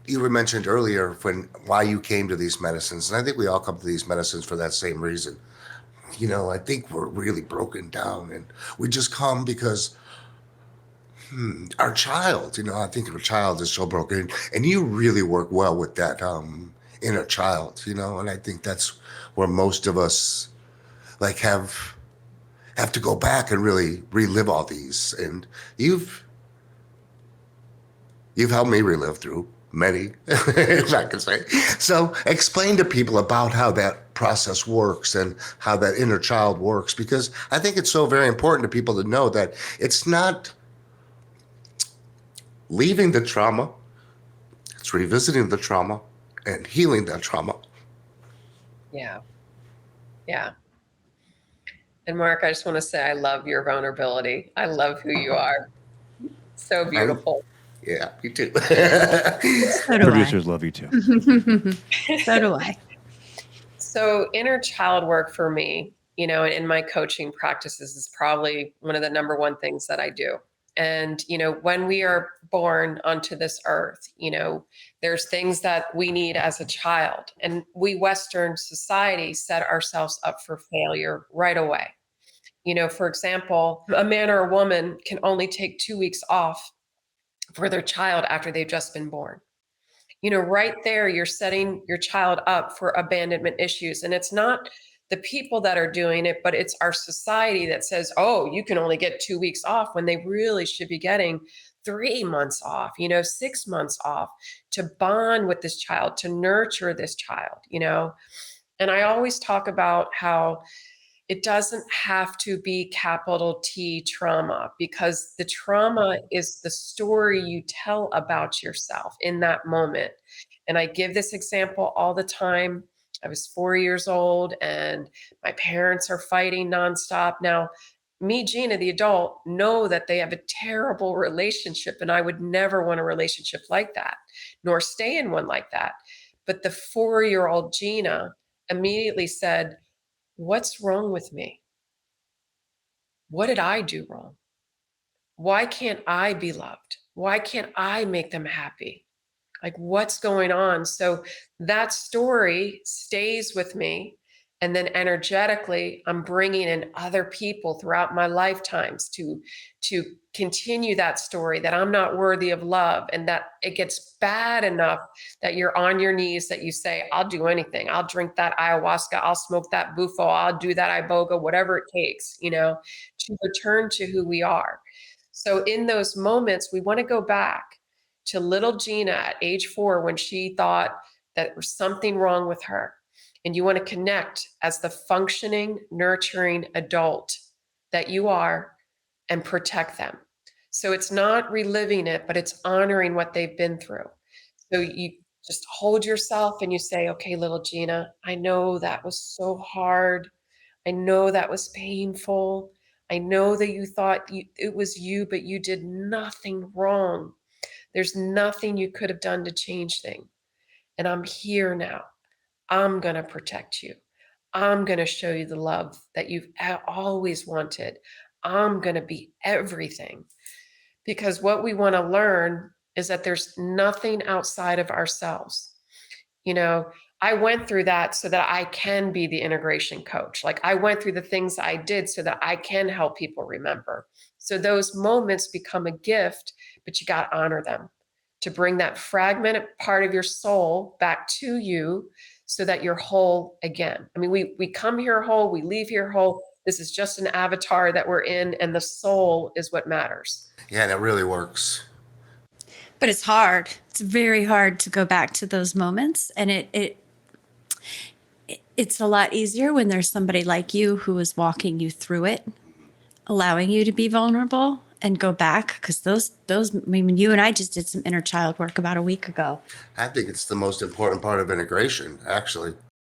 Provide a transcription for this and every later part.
you were mentioned earlier why you came to these medicines, and I think we all come to these medicines for that same reason. I think we're really broken down, and we just come because our child, I think our child is so broken, and you really work well with that inner child, and I think that's where most of us like have to go back and really relive all these, and you've you've helped me relive through many, if I can say. So explain to people about how that process works and how that inner child works, because I think it's so very important to people to know that it's not leaving the trauma, it's revisiting the trauma and healing that trauma. Yeah. Yeah. And Mark, I just want to say I love your vulnerability. I love who you are. So And beautiful. yeah, me too. So do I. Producers love you too. So do I. So inner child work for me, in my coaching practices is probably one of the number one things that I do. And, when we are born onto this earth, there's things that we need as a child. And we Western society set ourselves up for failure right away. For example, a man or a woman can only take 2 weeks off for their child after they've just been born. Right there, you're setting your child up for abandonment issues. And it's not the people that are doing it, but it's our society that says, oh, you can only get 2 weeks off when they really should be getting 3 months off, 6 months off to bond with this child, to nurture this child. And I always talk about how it doesn't have to be capital T trauma, because the trauma is the story you tell about yourself in that moment. And I give this example all the time. I was 4 years old and my parents are fighting nonstop. Now, me, Gina, the adult, know that they have a terrible relationship, and I would never want a relationship like that, nor stay in one like that. But the 4-year-old Gina immediately said, what's wrong with me? What did I do wrong? Why can't I be loved? Why can't I make them happy? Like, what's going on? So that story stays with me. And then energetically, I'm bringing in other people throughout my lifetimes to continue that story, that I'm not worthy of love, and that it gets bad enough that you're on your knees, that you say, I'll do anything. I'll drink that ayahuasca. I'll smoke that bufo. I'll do that iboga, whatever it takes, to return to who we are. So in those moments, we want to go back to little Gina at age 4 when she thought that there was something wrong with her. And you want to connect as the functioning, nurturing adult that you are and protect them. So it's not reliving it, but it's honoring what they've been through. So you just hold yourself and you say, okay, little Gina, I know that was so hard. I know that was painful. I know that you thought it was you, but you did nothing wrong. There's nothing you could have done to change things. And I'm here now. I'm going to protect you. I'm going to show you the love that you've always wanted. I'm going to be everything. Because what we want to learn is that there's nothing outside of ourselves. I went through that so that I can be the integration coach. Like, I went through the things I did so that I can help people remember. So those moments become a gift, but you got to honor them to bring that fragmented part of your soul back to you so that you're whole again. I mean, we come here whole, we leave here whole. This is just an avatar that we're in, and the soul is what matters. Yeah, that really works. But it's hard. It's very hard to go back to those moments. And it's a lot easier when there's somebody like you who is walking you through it, allowing you to be vulnerable and go back. Because I mean, you and I just did some inner child work about a week ago. I think it's the most important part of integration, actually.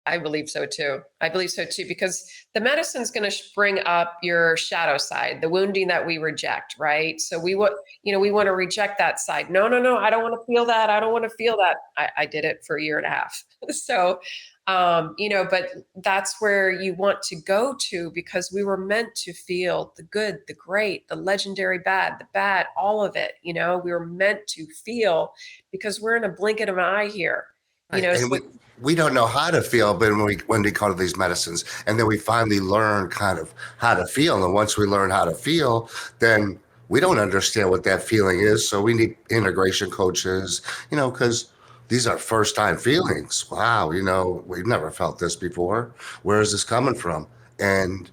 I believe so too. Because the medicine's going to bring up your shadow side, the wounding that we reject, right? So we want to reject that side. No, I don't want to feel that. I don't want to feel that. I did it for a year and a half. So But that's where you want to go to, because we were meant to feel the good, the great, the legendary bad, the bad, all of it. We were meant to feel, because we're in a blink of an eye here. Right. And So we don't know how to feel, but when we come to these medicines, and then we finally learn kind of how to feel. And once we learn how to feel, then we don't understand what that feeling is. So we need integration coaches, because these are first time feelings. Wow, we've never felt this before. Where is this coming from? And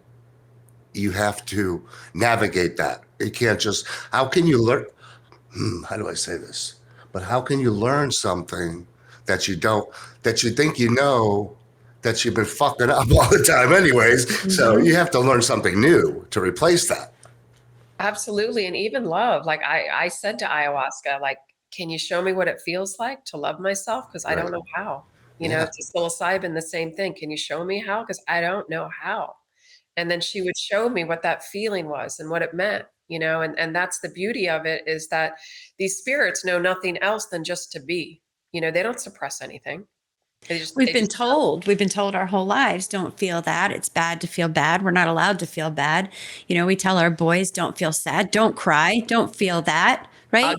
you have to navigate that. You can't just, how can you learn? How do I say this? But how can you learn something that you don't, that you think that you've been fucking up all the time, anyways? So Mhm. you have to learn something new to replace that. absolutely. And even love, like I said to ayahuasca, like, can you show me what it feels like to love myself? Because I don't Right. know how. Yeah. To psilocybin, the same thing. Can you show me how? Because I don't know how. And then she would show me what that feeling was and what it meant, and that's the beauty of it, is that these spirits know nothing else than just to be. They don't suppress anything. We've They been just told, we've been told our whole lives, don't feel that. It's bad to feel bad. We're not allowed to feel bad. We tell our boys, don't feel sad, don't cry, don't feel that, uh, right?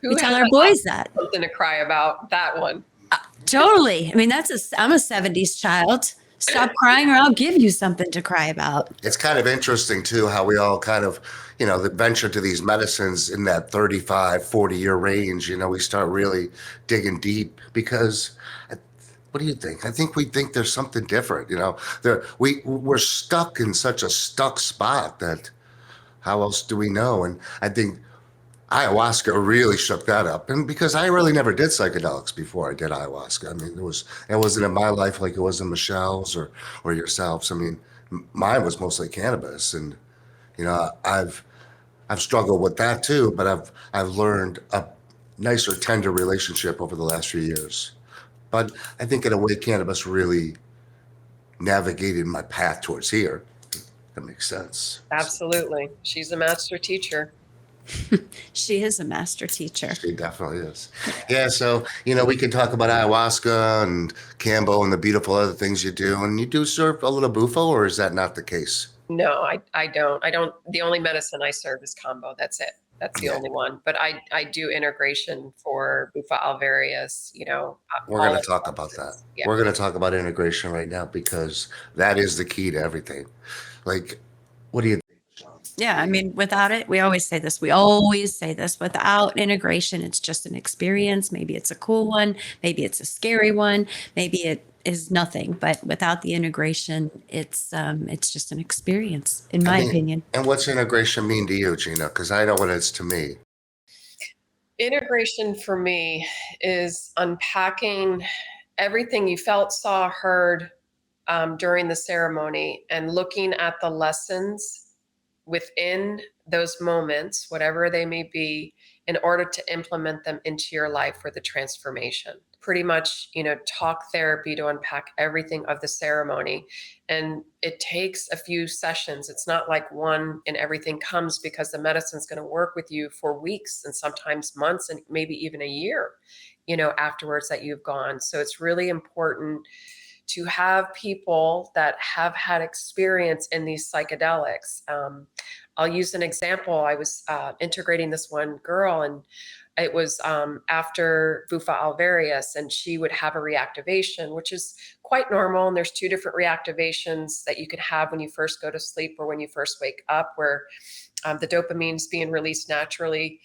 We who tell hasn't our boys that. something to cry about? That one. Totally. I mean, I'm a 70s child. Stop crying or I'll give you something to cry about. It's kind of interesting too, how we all kind of, that venture to these medicines in that 35, 40-year range. We start really digging deep because what do you think? I think we think there's something different. We're stuck in such a stuck spot that how else do we know? And I think ayahuasca really shook that up. And because I really never did psychedelics before I did ayahuasca. I mean, it wasn't in my life like it was in Michelle's or yourself's. I mean, mine was mostly cannabis, and I've struggled with that too. But I've learned a nicer, tender relationship over the last few years. But I think in a way, cannabis really navigated my path towards here. That makes sense. Absolutely. She's a master teacher. She is a master teacher. She definitely is. Yeah, so we can talk about ayahuasca and Cambo and the beautiful other things you do. And you do serve a little bufo, or is that not the case? No, I don't. The only medicine I serve is combo. That's it. That's the Yeah, only one. But I do integration for Bufa alvarius, we're all going of to talk the about that. medicines. Yeah. We're going to talk about integration right now because that is the key to everything. Like, what do you think, Sean? Yeah, I mean, without it, we always say this. We always say this. Without integration, it's just an experience. Maybe it's a cool one. Maybe it's a scary one. Maybe it is nothing. But without the integration, it's just an experience, in I my mean, opinion. and what's integration mean to you, Gina? Because I know what it's to me. Integration for me is unpacking everything you felt, saw, heard during the ceremony, and looking at the lessons within those moments, whatever they may be, in order to implement them into your life for the transformation. Pretty much, talk therapy to unpack everything of the ceremony. And it takes a few sessions. It's not like one and everything comes, because the medicine's going to work with you for weeks and sometimes months and maybe even a year, afterwards that you've gone. So it's really important to have people that have had experience in these psychedelics. I'll use an example. I was integrating this one girl, and it was after Bufa alvarius, and she would have a reactivation, which is quite normal. And there's two different reactivations that you can have when you first go to sleep or when you first wake up, where the dopamine's being released naturally.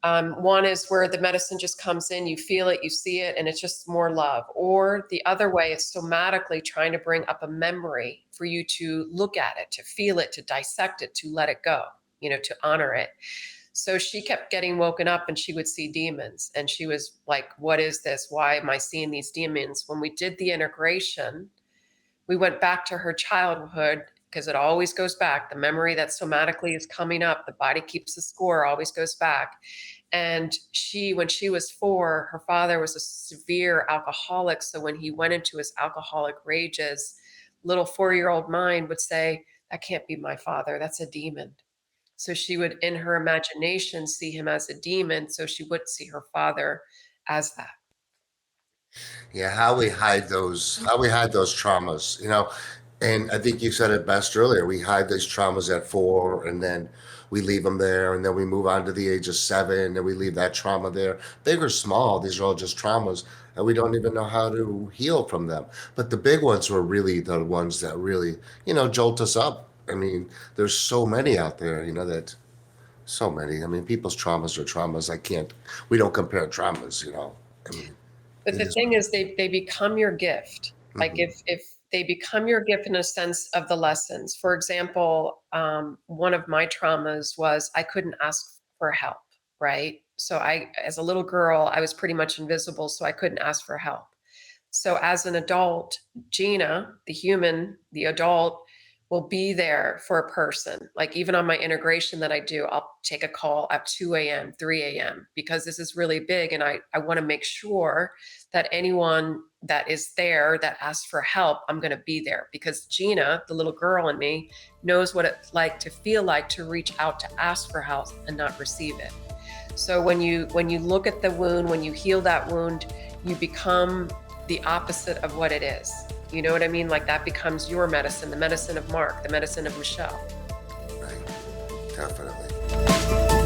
One is where the medicine just comes in, you feel it, you see it, and it's just more love. Or the other way is somatically trying to bring up a memory for you to look at it, to feel it, to dissect it, to let it go, to honor it. So she kept getting woken up and she would see demons. And she was like, what is this? Why am I seeing these demons? When we did the integration, we went back to her childhood, because it always goes back. The memory that somatically is coming up, the body keeps the score, always goes back. And when she was 4, her father was a severe alcoholic. So when he went into his alcoholic rages, little 4-year-old mind would say, that can't be my father. That's a demon. So she would, in her imagination, see him as a demon. So she wouldn't see her father as that. Yeah, how we hide those traumas, you know. And I think you said it best earlier. We hide these traumas at 4, and then we leave them there, and then we move on to the age of 7, and we leave that trauma there. Big or small, these are all just traumas, and we don't even know how to heal from them. But the big ones were really the ones that really, jolt us up. I mean, there's so many out there, that so many. I mean, people's traumas are traumas. We don't compare traumas. I mean, But it the is. thing is, they become your gift. Like Mhm. if they become your gift in a sense of the lessons. For example, one of my traumas was I couldn't ask for help. Right. So as a little girl, I was pretty much invisible, so I couldn't ask for help. So as an adult, Gina, the human, the adult, will be there for a person. Like even on my integration that I do, I'll take a call at 2 a.m., 3 a.m., because this is really big. And I want to make sure that anyone that is there that asks for help, I'm going to be there because Gina, the little girl in me, knows what it's like to feel like to reach out to ask for help and not receive it. So when you look at the wound, when you heal that wound, you become the opposite of what it is. You know what I mean? Like that becomes your medicine, the medicine of Mark, the medicine of Michelle. Right. Definitely.